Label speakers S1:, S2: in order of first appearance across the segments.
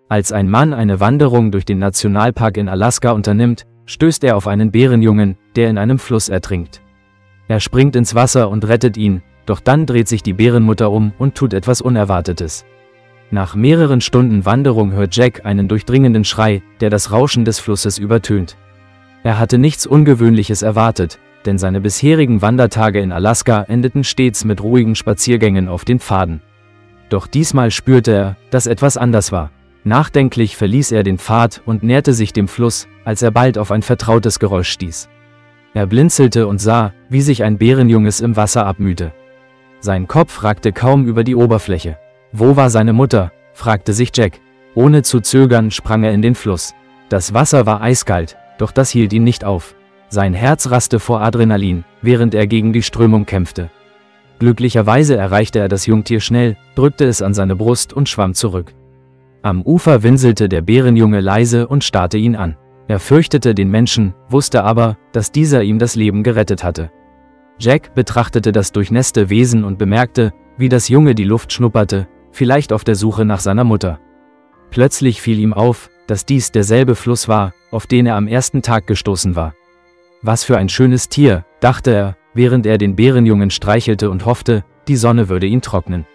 S1: Als ein Mann eine Wanderung durch den Nationalpark in Alaska unternimmt, stößt er auf einen Bärenjungen, der in einem Fluss ertrinkt. Er springt ins Wasser und rettet ihn, doch dann dreht sich die Bärenmutter um und tut etwas Unerwartetes. Nach mehreren Stunden Wanderung hört Jack einen durchdringenden Schrei, der das Rauschen des Flusses übertönt. Er hatte nichts Ungewöhnliches erwartet, denn seine bisherigen Wandertage in Alaska endeten stets mit ruhigen Spaziergängen auf den Pfaden. Doch diesmal spürte er, dass etwas anders war. Nachdenklich verließ er den Pfad und näherte sich dem Fluss, als er bald auf ein vertrautes Geräusch stieß. Er blinzelte und sah, wie sich ein Bärenjunges im Wasser abmühte. Sein Kopf ragte kaum über die Oberfläche. Wo war seine Mutter? Fragte sich Jack. Ohne zu zögern sprang er in den Fluss. Das Wasser war eiskalt, doch das hielt ihn nicht auf. Sein Herz raste vor Adrenalin, während er gegen die Strömung kämpfte. Glücklicherweise erreichte er das Jungtier schnell, drückte es an seine Brust und schwamm zurück. Am Ufer winselte der Bärenjunge leise und starrte ihn an. Er fürchtete den Menschen, wusste aber, dass dieser ihm das Leben gerettet hatte. Jack betrachtete das durchnässte Wesen und bemerkte, wie das Junge die Luft schnupperte, vielleicht auf der Suche nach seiner Mutter. Plötzlich fiel ihm auf, dass dies derselbe Fluss war, auf den er am ersten Tag gestoßen war. Was für ein schönes Tier, dachte er, während er den Bärenjungen streichelte und hoffte, die Sonne würde ihn trocknen.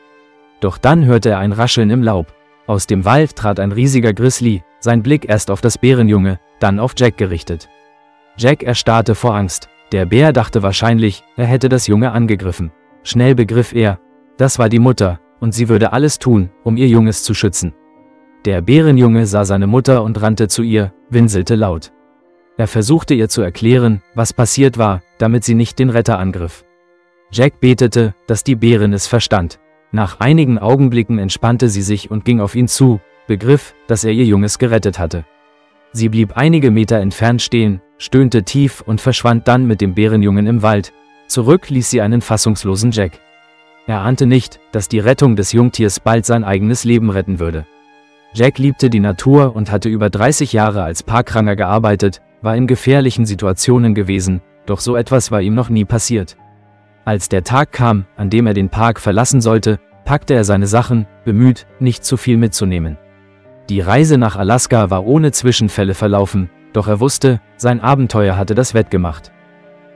S1: Doch dann hörte er ein Rascheln im Laub. Aus dem Wald trat ein riesiger Grizzly, sein Blick erst auf das Bärenjunge, dann auf Jack gerichtet. Jack erstarrte vor Angst. Der Bär dachte wahrscheinlich, er hätte das Junge angegriffen. Schnell begriff er, das war die Mutter, und sie würde alles tun, um ihr Junges zu schützen. Der Bärenjunge sah seine Mutter und rannte zu ihr, winselte laut. Er versuchte ihr zu erklären, was passiert war, damit sie nicht den Retter angriff. Jack betete, dass die Bärin es verstand. Nach einigen Augenblicken entspannte sie sich und ging auf ihn zu, begriff, dass er ihr Junges gerettet hatte. Sie blieb einige Meter entfernt stehen, stöhnte tief und verschwand dann mit dem Bärenjungen im Wald. Zurück ließ sie einen fassungslosen Jack. Er ahnte nicht, dass die Rettung des Jungtiers bald sein eigenes Leben retten würde. Jack liebte die Natur und hatte über 30 Jahre als Parkranger gearbeitet, war in gefährlichen Situationen gewesen, doch so etwas war ihm noch nie passiert. Als der Tag kam, an dem er den Park verlassen sollte, packte er seine Sachen, bemüht, nicht zu viel mitzunehmen. Die Reise nach Alaska war ohne Zwischenfälle verlaufen, doch er wusste, sein Abenteuer hatte das wettgemacht.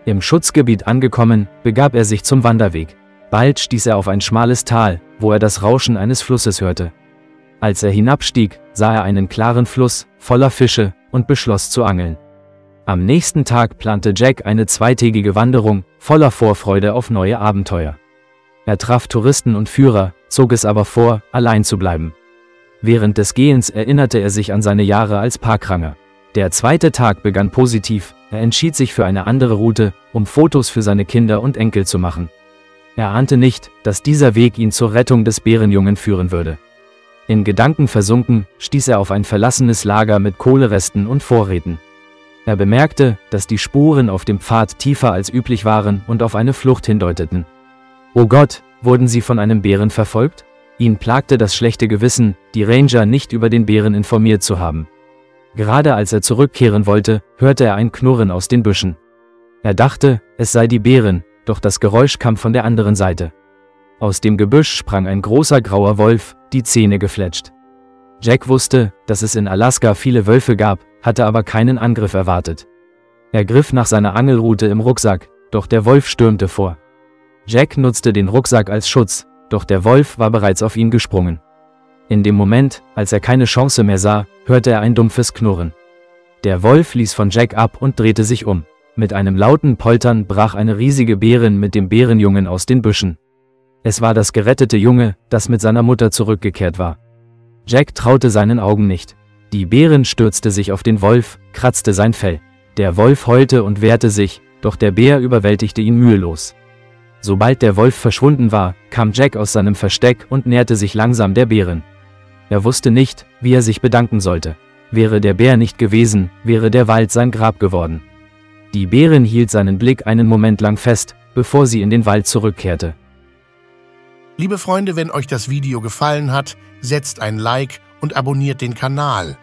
S1: Im Schutzgebiet angekommen, begab er sich zum Wanderweg. Bald stieß er auf ein schmales Tal, wo er das Rauschen eines Flusses hörte. Als er hinabstieg, sah er einen klaren Fluss, voller Fische, und beschloss zu angeln. Am nächsten Tag plante Jack eine zweitägige Wanderung, voller Vorfreude auf neue Abenteuer. Er traf Touristen und Führer, zog es aber vor, allein zu bleiben. Während des Gehens erinnerte er sich an seine Jahre als Parkranger. Der zweite Tag begann positiv, er entschied sich für eine andere Route, um Fotos für seine Kinder und Enkel zu machen. Er ahnte nicht, dass dieser Weg ihn zur Rettung des Bärenjungen führen würde. In Gedanken versunken, stieß er auf ein verlassenes Lager mit Kohleresten und Vorräten. Er bemerkte, dass die Spuren auf dem Pfad tiefer als üblich waren und auf eine Flucht hindeuteten. Oh Gott, wurden sie von einem Bären verfolgt? Ihn plagte das schlechte Gewissen, die Ranger nicht über den Bären informiert zu haben. Gerade als er zurückkehren wollte, hörte er ein Knurren aus den Büschen. Er dachte, es sei die Bärin, doch das Geräusch kam von der anderen Seite. Aus dem Gebüsch sprang ein großer grauer Wolf, die Zähne gefletscht. Jack wusste, dass es in Alaska viele Wölfe gab, hatte aber keinen Angriff erwartet. Er griff nach seiner Angelrute im Rucksack, doch der Wolf stürmte vor. Jack nutzte den Rucksack als Schutz, doch der Wolf war bereits auf ihn gesprungen. In dem Moment, als er keine Chance mehr sah, hörte er ein dumpfes Knurren. Der Wolf ließ von Jack ab und drehte sich um. Mit einem lauten Poltern brach eine riesige Bärin mit dem Bärenjungen aus den Büschen. Es war das gerettete Junge, das mit seiner Mutter zurückgekehrt war. Jack traute seinen Augen nicht. Die Bärin stürzte sich auf den Wolf, kratzte sein Fell. Der Wolf heulte und wehrte sich, doch der Bär überwältigte ihn mühelos. Sobald der Wolf verschwunden war, kam Jack aus seinem Versteck und näherte sich langsam der Bärin. Er wusste nicht, wie er sich bedanken sollte. Wäre der Bär nicht gewesen, wäre der Wald sein Grab geworden. Die Bärin hielt seinen Blick einen Moment lang fest, bevor sie in den Wald zurückkehrte.
S2: Liebe Freunde, wenn euch das Video gefallen hat, setzt ein Like und abonniert den Kanal.